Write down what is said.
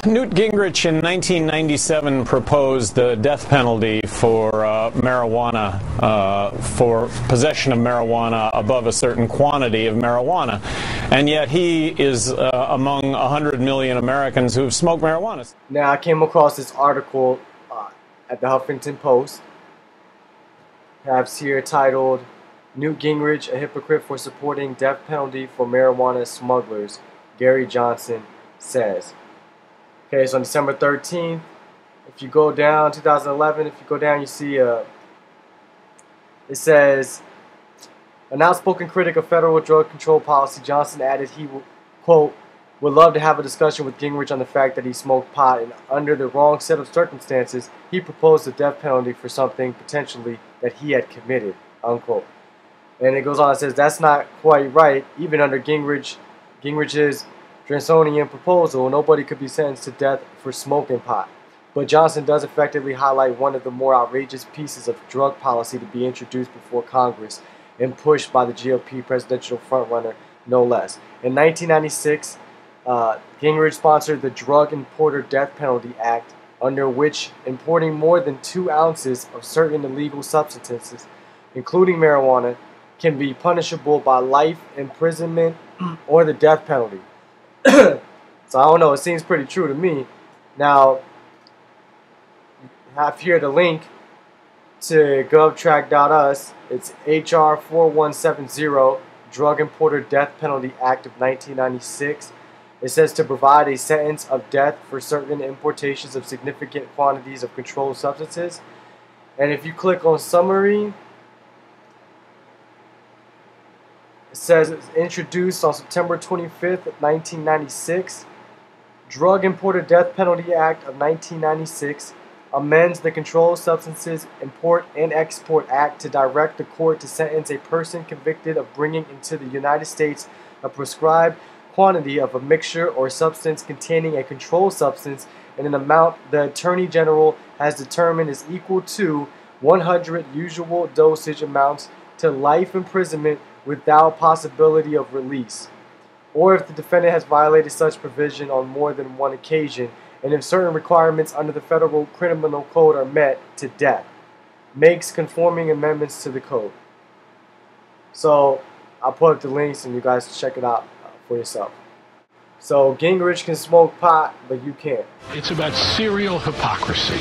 Newt Gingrich in 1997 proposed the death penalty for marijuana, for possession of marijuana above a certain quantity of marijuana. And yet he is among 100 million Americans who have smoked marijuana. Now, I came across this article at the Huffington Post. Perhaps here titled, Newt Gingrich, a hypocrite for supporting death penalty for marijuana smugglers, Gary Johnson says. Okay, so on December 13th, if you go down, 2011, if you go down, you see it says, an outspoken critic of federal drug control policy, Johnson added he will, quote, would love to have a discussion with Gingrich on the fact that he smoked pot, and under the wrong set of circumstances, he proposed a death penalty for something potentially that he had committed, unquote. And it goes on and says, that's not quite right. Even under Gingrich's draconian proposal, nobody could be sentenced to death for smoking pot. But Johnson does effectively highlight one of the more outrageous pieces of drug policy to be introduced before Congress and pushed by the GOP presidential frontrunner, no less. In 1996, Gingrich sponsored the Drug Importer Death Penalty Act, under which importing more than 2 ounces of certain illegal substances, including marijuana, can be punishable by life imprisonment or the death penalty. So I don't know, it seems pretty true to me. Now, I have here the link to govtrack.us. It's HR 4170, Drug Importer Death Penalty Act of 1996. It says to provide a sentence of death for certain importations of significant quantities of controlled substances. And if you click on summary, it says it's introduced on September 25th, 1996. Drug Importer Death Penalty Act of 1996 amends the Controlled Substances Import and Export Act to direct the court to sentence a person convicted of bringing into the United States a prescribed quantity of a mixture or substance containing a controlled substance in an amount the Attorney General has determined is equal to 100 usual dosage amounts to life imprisonment without possibility of release, or if the defendant has violated such provision on more than one occasion, and if certain requirements under the Federal Criminal Code are met, to death. Makes conforming amendments to the code. So I'll put up the links and you guys check it out for yourself. So Gingrich can smoke pot, but you can't. It's about serial hypocrisy.